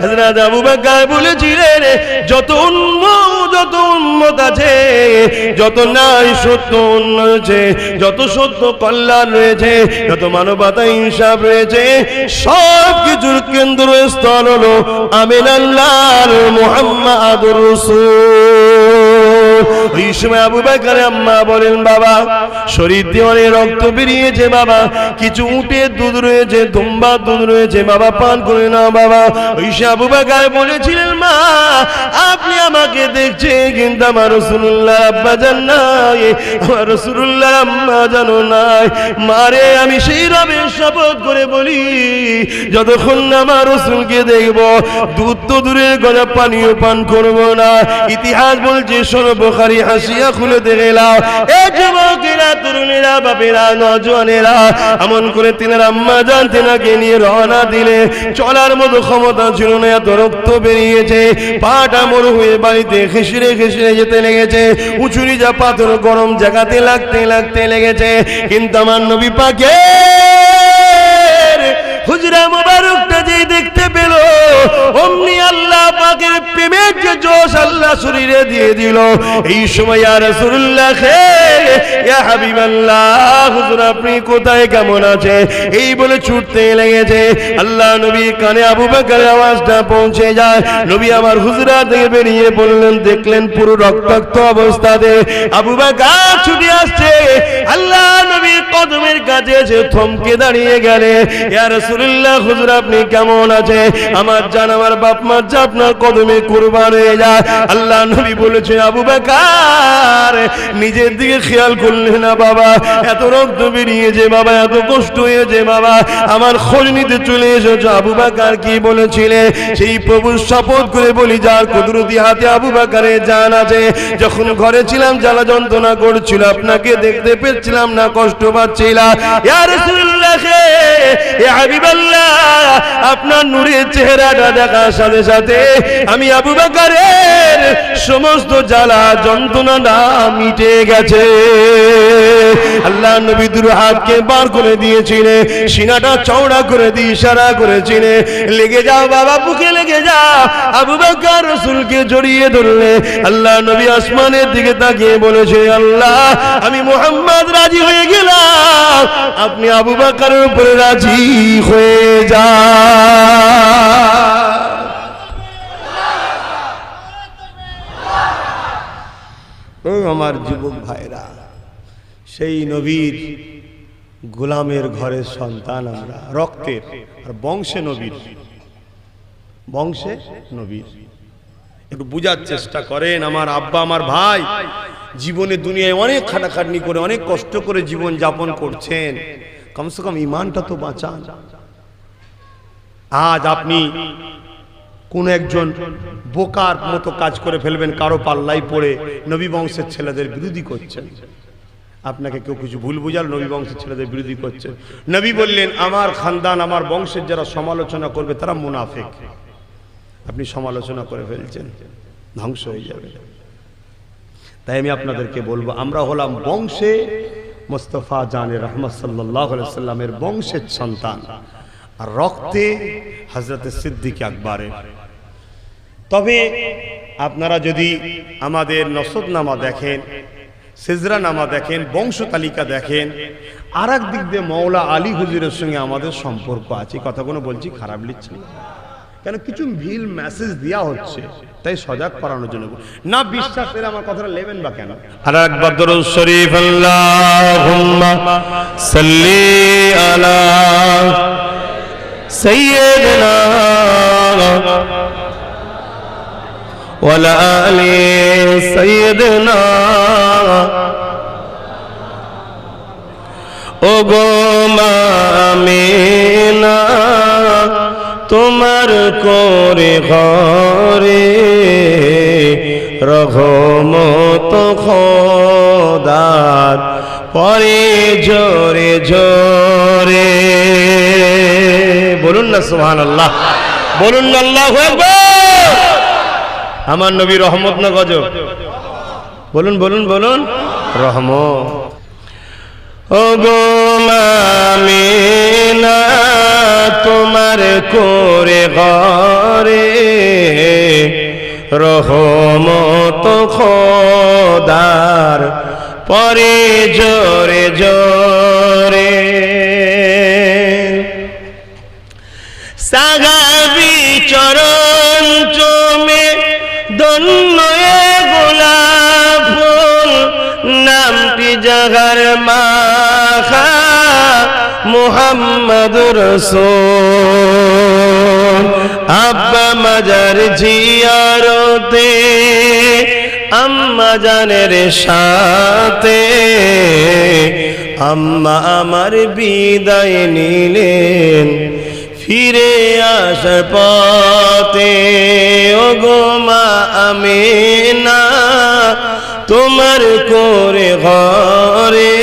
হযরত আবু বকর বলেছিলেন যত উম্মত আছে, যত নাই সত্য রয়েছে, যত সত্য কল্যাণ রয়েছে, যত মানবতা ইনসাফ রয়েছে, সব কিছুর কেন্দ্রস্থল হলো আমিন আল্লাহর মুহাম্মাদুর রাসূল। ওই সময় আবু বকর আম্মা বলেন, বাবা শরীর দিয়ে অনেক রক্ত বেরিয়েছে বাবা, কিছু উটের দুধ রয়েছে, দুম্বার দুধ রয়েছে বাবা, পান করে নাও বাবা। ওই সময় আবু বকর বলেছিলেন, মা আপনি আমাকে দেখছেন কিন্তু আমার রাসূলুল্লাহ আব্বা জান নাই, আমার রাসূলুল্লাহ আম্মা জানো নাই। মারে আমি সেই রবের শপথ করে বলি, যতক্ষণ না আমার রাসূলকে দেখব দুধ তো দূরের কথা পানিও পান করব না। ইতিহাস বলছে, শোনো বুখারী হাসিয়া খুলে দেখলাম, এ যুবকেরা, তরুণেরা, বাপেরা, নওজওয়ানেরা, এমন করে তিনার আম্মা জান তিনাকে নিয়ে রওনা দিলে, চলার মতো ক্ষমতা ছিল না, এত রক্ত বেরিয়েছে, পাটা মরু হয়ে বাড়িতে খেসিরে খেসিরে যেতে লেগেছে, উঁচুরি যা পাথর গরম জায়গাতে লাগতে লেগেছে। কিন্তু আমার নবী পাকের হুজরা মুবারকটা যেই দেখতে পেল, অমনি আল্লাহ পাকের প্রেমের যে জোশ আল্লাহ শরীরে দিয়ে দিল। এই সময় ইয়া রাসূলুল্লাহ, ইয়া হাবিবাল্লাহ, হুজুর আপনি কোথায়, কেমন আছে, এই বলে ছুটতে লেগেছে। আল্লাহ নবীর কানে আবু বকরের আওয়াজটা পৌঁছে যায়। নবী আমার হুজরা থেকে বেরিয়ে বললেন, দেখলেন পুরো রক্তাক্ত অবস্থাতে আবু বকর ছুটে আসছে। আল্লাহ নবীর কদমের কাছে এসে থমকে দাঁড়িয়ে গেলে, ইয়া রাসূলুল্লাহ, হুজুর আপনি কেমন আছে, আমার জান আমার বাপ মা যা আপনার কদমে কুরবান হয়ে যায়। আল্লাহ নবী বলেছে, আবু বকর নিজের দিকে খেয়াল করলেন না বাবা, এত রক্ত বেরিয়েছে বাবা, এত কষ্ট হয়েছে বাবা, আমার খোঁজ নিতে চলে এসেছো। আবু বকর কি বলেছিলে, সেই প্রভুর শপথ করে বলি, যার কুদরতি হাতে আবু বকরের জান আছে, যখন ঘরে ছিলাম জ্বালা যন্ত্রণা করছিল, আপনাকে দেখতে পেয়েছিলাম না, কষ্ট পাচ্ছিলাম। ইয়া রাসূলুল্লাহ, ইয়া হাবিবাল্লাহ, আপনার নূরের চেহারাটা দেখার সাথে সাথে আমি আবু বকরের সমস্ত জ্বালা যন্ত্রণা মিটে গেছে। আল্লাহ নবী দুই হাতকে বার করে দিয়েছিলেন, সিনাটা চওড়া করে দিয়ে ইশারা করেছিলেন, লেগে যাও বাবা, বুকে লেগে যাও। আবু বকর রাসূলকে জড়িয়ে ধরলে। আল্লাহ নবী আসমানের দিকে তাকিয়ে বলেছে, আল্লাহ আমি মুহাম্মদ রাজি হয়ে গেলাম, আপনি আবু বকরের উপরে রাজি হয়ে যান। ও আমার যুবক ভাইরা, সেই নবীর গোলামের ঘরের সন্তান আমরা, রক্তের আর বংশে নবীর, বংশে নবীর। একটু বুঝার চেষ্টা করেন আমার আব্বা, আমার ভাই জীবনে দুনিয়ায় অনেক খাটাখাটনি করে, অনেক কষ্ট করে জীবন যাপন করছেন, কমসে কম ইমানটা তো বাঁচান। আজ আপনি কোন একজন বোকার মতো কাজ করে ফেলবেন, কারো পাল্লাই পড়ে নবী বংশের ছেলেদের বিরোধী করছেন। আপনাকে কেউ কিছু ভুল বুঝাল, নবী বংশের ছেলেদের বিরোধী করছে। নবী বললেন, আমার খানদান, আমার বংশের যারা সমালোচনা করবে তারা মুনাফিক। আপনি সমালোচনা করে ফেলছেন, ধ্বংস হয়ে যাবে। তাই আমি আপনাদেরকে বলবো, আমরা হলাম বংশে মুস্তাফা জানে রহমত সাল্লাল্লাহু আলাইহি সাল্লামের বংশের সন্তান, আর রক্তে হযরত সিদ্দিক আকবরের। তবে আপনারা যদি আমাদের নসবনামা দেখেন, সিজরা নামা দেখেন, বংশ তালিকা দেখেন, আর এক দিক দিয়ে মৌলা আলী হুজুরের সঙ্গে আমাদের সম্পর্ক আছে। কথাগুলো বলছি খারাপ লিখছি কেন, কিছু ভিল মেসেজ দেওয়া হচ্ছে, তাই সজাগ করানোর জন্য। না বিশ্বাস করে আমার কথাটা নেবেন বা কেন? আর একবার দরুদ শরীফ, আল্লাহুম্মা সাল্লি আলা সাইয়্যিদিনা ওয়া আলা আলি সাইয়্যিদিনা। ও গো আমিনা, তোমার করে ঘরে রহমত খোদার পরে জোরে জোরে। বলুন না সুবহানাল্লাহ, বলুন না আল্লাহু আকবার। আমার নবী রহমত না গজব? বলুন বলুন বলুন, রহমত। ও গো আমিনা, তোমার করে ঘরে রহমত খোদার পরে জোরে জোরে সাহাবী চরণ চুমে ধন্য এ গোলাপ ফুল নামটি জাগার মাখা মুহাম্মদুর রাসূল আব্বা মাজার জিয়ারতে আম্মা জানের সাথে আম্মা আমার বিদায় নিলেন ফিরে আসার পথে ওগো মা আমিনা তোমার করে ঘরে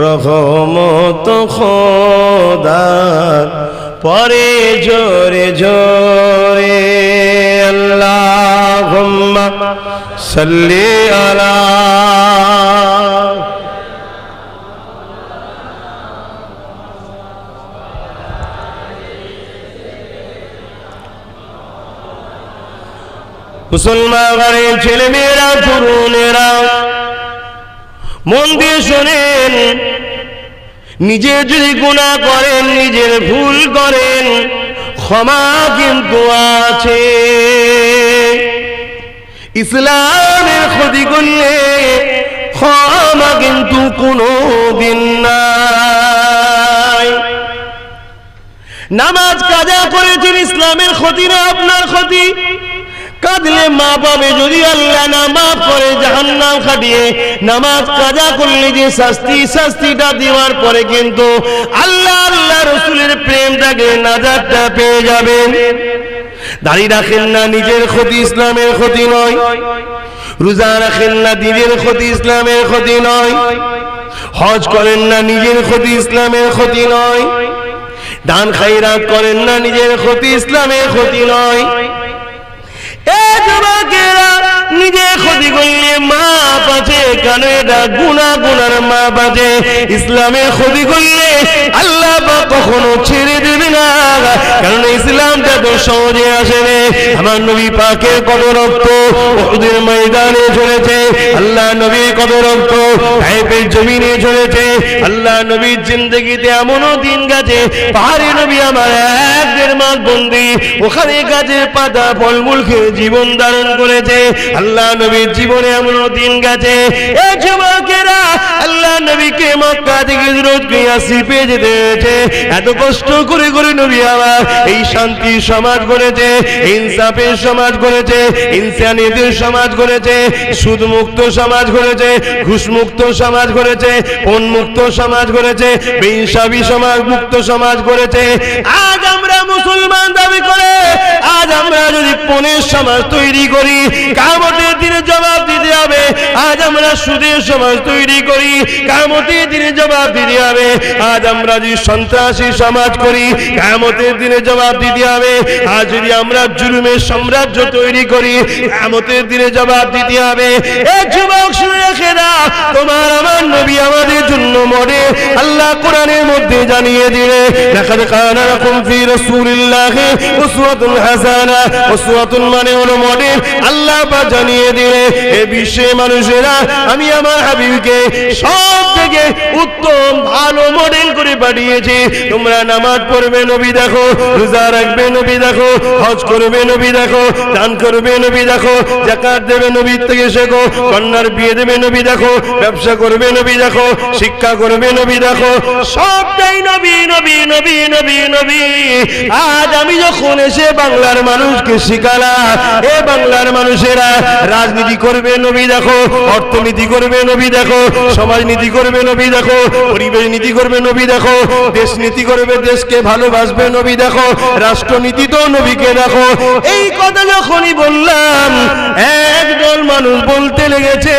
রহমত খোদার পরে জোরে জোরে আল্লাহুম্মা সাল্লি আলা মুসলমান ঘরের ছেলেমেয়েরা তরুণেরা মন দিয়ে শোনেন, নিজে যদি গুনাহ করেন, নিজের ভুল করেন, ক্ষমা কিন্তু আছে। ইসলামের ক্ষতি করলে ক্ষমা কিন্তু কোনো দিন নাই। নামাজ কাজা করেছেন, ইসলামের ক্ষতি না আপনার ক্ষতি। কাঁদলে মা পাবে, যদি আল্লাহ না মাফ করে জাহান্নাম খাটিয়ে নামাজ কাজা করলে যে শাস্তিটা দেওয়ার পরে কিন্তু আল্লাহ রাসূলের প্রেম থাকে, নাজাতটা পেয়ে যাবেন। দাড়ি রাখেন না, নিজের ক্ষতি, ইসলামের ক্ষতি নয়। রোজা রাখেন না, নিজের ক্ষতি, ইসলামের ক্ষতি নয়। হজ করেন না, নিজের ক্ষতি, ইসলামের ক্ষতি নয়। দান খায়রাত করেন না, নিজের ক্ষতি, ইসলামের ক্ষতি নয়। নিজে ক্ষতি করলে মাপ আছে, কেন এটা গুনার মাপ আছে। ইসলামের ক্ষতি করলে আল্লাহ কখনো ছেড়ে দেবে না, কারণ ইসলামটা তো সহজে আসে না। আমার নবী পাকের কত রক্ত উহুদের ময়দানে ঝরেছে, আল্লাহ নবীর কত রক্ত তায়েফের জমিনে ঝরেছে। আল্লাহ নবীর জিন্দেগিতে এমনও দিন গেছে, পাহাড়ি নবী আমার 1-1.5 মাস বন্দী, ওখানে গাছের পাতা ফলমূল খেয়ে জীবন ধারণ করেছে। আল্লাহ নবীর জীবনে এমনও দিন গেছে, এই যুবকেরা আল্লাহ নবীকে মক্কা থেকে হিজরত করে ইয়াসরিবে যেতে হয়েছে। এত কষ্ট করে করে নবী আমার এই শান্তির সমাজ করেছে, ইনসাফের সমাজ করেছে, ইনসানিয়তের সমাজ করেছে, সুদ মুক্ত সমাজ করেছে, ঘুষ মুক্ত সমাজ করেছে, পণ মুক্ত সমাজ করেছে, বেইনসাফি সমাজ মুক্ত সমাজ করেছে। আজ আমরা মুসলমান দাবি করে আজ আমরা যদি পণের সমাজ তৈরি করি, কিয়ামতের দিনে জবাব দিতে হবে। আজ আমরা সুদের সমাজ তৈরি করি, কিয়ামতের দিনে জবাব দিতে হবে। আজ আমরা যদি সন্ত্রাসী সমাজ করি, কিয়ামতের দিনে জবাব দিতে হবে। আজ যদি আমরা জুলুমের সাম্রাজ্য তৈরি করি, কিয়ামতের দিনে জবাব দিতে হবে। এই যুবক শুনে রেখে দাও, তোমার আমার নবী আমাদের জন্য মডেল। আল্লাহ কোরআনের মধ্যে জানিয়ে দিলে, লাকাদ কানা লাকুম ফি রাসূলিল্লাহি উসওয়াতুন হাসানাহ। উসওয়াতুন মানে হলো মডেল। আল্লাহ পাক জানিয়ে দিলে, এই বিশ্বের মানুষেরা আমি আমার হাবিবকে সব থেকে উত্তম ভালো মডেল করে পাঠিয়েছি। তোমরা নামাজ পড়বে, নবী দেখো, রোজা রাখবে, নবী দেখো, হজ করবে, নবী দেখো, দান করবে, নবী দেখো, যাকাত দেবে, নবীর থেকে শেখো, কন্যার বিয়ে দেবে, নবী দেখো, ব্যবসা করবে, নবী দেখো, শিক্ষা করবে, নবী দেখো, সবটাই নবী নবী নবী নবী নবী। আজ আমি যখন এসে বাংলার মানুষকে শিখালাম, এ বাংলার মানুষেরা রাজনীতি করবে, নবী দেখো, অর্থনীতি করবে, নবী দেখো, সমাজনীতি করবে, নবী দেখো, পরিবেশ নীতি করবে, নবী দেখো, দেশ নীতি করবে, দেশকে ভালোবাসবে, নবী দেখো, রাষ্ট্রনীতি তো নবীকে দেখো। এই কথা যখনই বললাম, একদল মানুষ বলতে লেগেছে,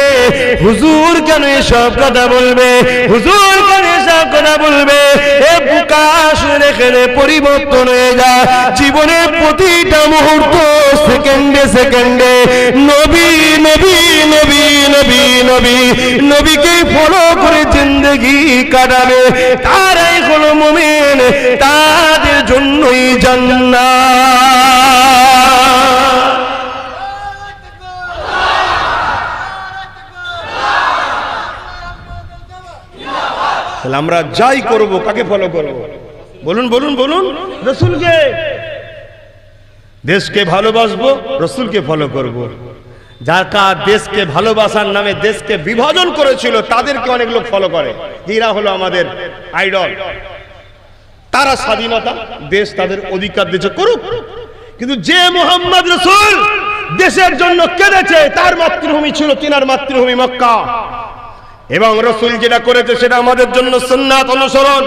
হুজুর কেন এসব কথা বলবে, হুজুর কেন এসব কথা বলবে। এ প্রকাশ রেখে পরিবর্তন হয়ে যায় জীবনের প্রতিটা মুহূর্ত, সেকেন্ডে সেকেন্ডে নবী নবী নবী নবী নবী নবীকে ফলো করে জিন্দেগি কাটাবে, তারাই হলো মুমিন, তাদের জন্যই জান্নাত। তাহলে আমরা যাই করব কাকে ফলো করব? বলুন বলুন বলুন, রাসূলকে। দেশকে ভালোবাসবো, রাসূলকে ফলো করব। যারা দেশকে ভালোবাসার নামে দেশকে বিভাজন করেছিল তাদেরকে অনেক লোক ফলো করে, এরা হলো আমাদের আইডল। তারা স্বাধীনতা, দেশ তাদের অধিকার দিয়েছে, করুক। কিন্তু যে মুহাম্মদ রাসূল দেশের জন্য কেঁদেছে, তার মাতৃভূমি ছিল তিনার মাতৃভূমি মক্কা, এবং রাসূল যেটা করেছে সেটা আমাদের জন্য সুন্নাত অনুসরণ।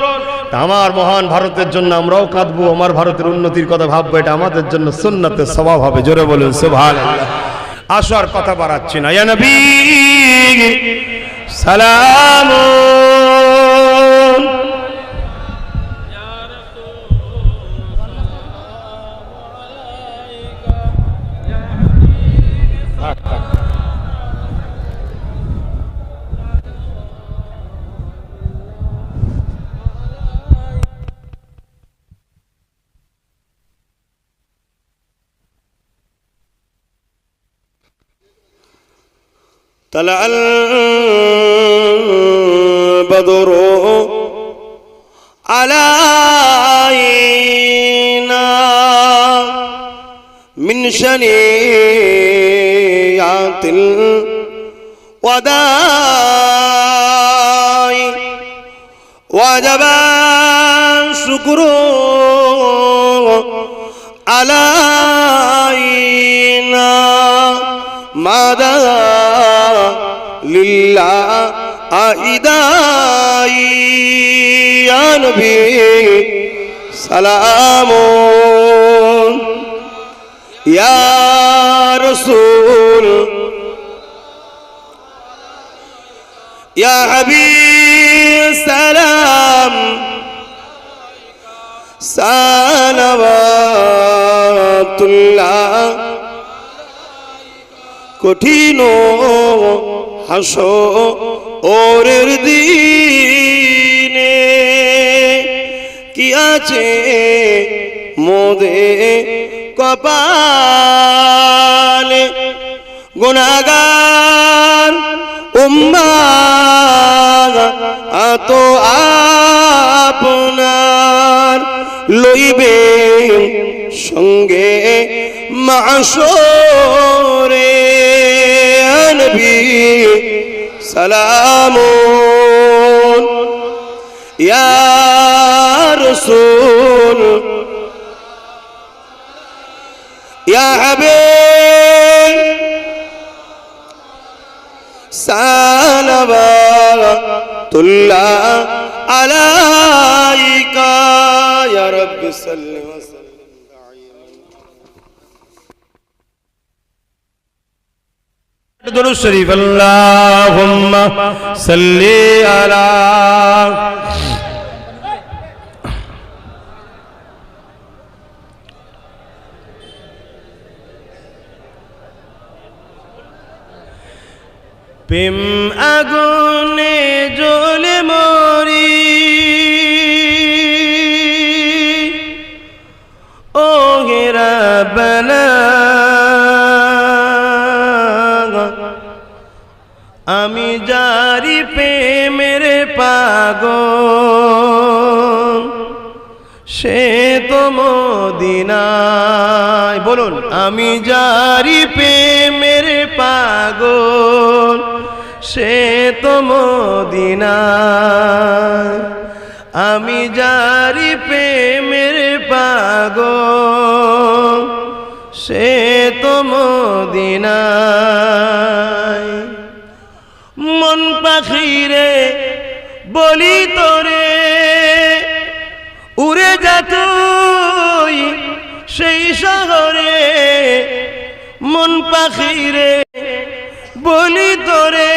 আমার মহান ভারতের জন্য আমরাও কাঁদবো, আমার ভারতের উন্নতির কথা ভাববো, এটা আমাদের জন্য সুন্নাতের স্বভাব হবে। জোরে বলুন সুবহানাল্লাহ। আসো আর কথা বাড়াচ্ছি না। ইয়া নবী সালাম, طلع البدر علينا من شنيعة الوداع وجب الشكر علينا ماذا لله أعدائي يا نبي سلام يا رسول يا حبيب سلام صلوات الله কঠিন হাসরের দিনে কি আছে মোদের কপালে, গুনাহগার উম্মাত তো আপনার লইবে সঙ্গে মাশরে। নবী সালামুন ইয়া রাসূল ইয়া হাবিব সালাওয়াতুল্লাহ আলাইকা ইয়া রাব্বি সাল্লি ওয়া সাল্লিম। दुरूद शरीफ अल्लाहुम्मा सल्ली अला प्रेम आगुने জ্বলে মরি ও হে রাব্বানা আমি জারি প্রেমের পাগল সে তো মদিনায়। বলুন আমি জারি প্রেমের পাগল সে তো মদিনায়। আমি জারি প্রেমের পাগল সে তো মদিনায়। মন পাখিরে বলি তোরে উড়ে যা তুই সেই শহরে। মন পাখিরে বলি তোরে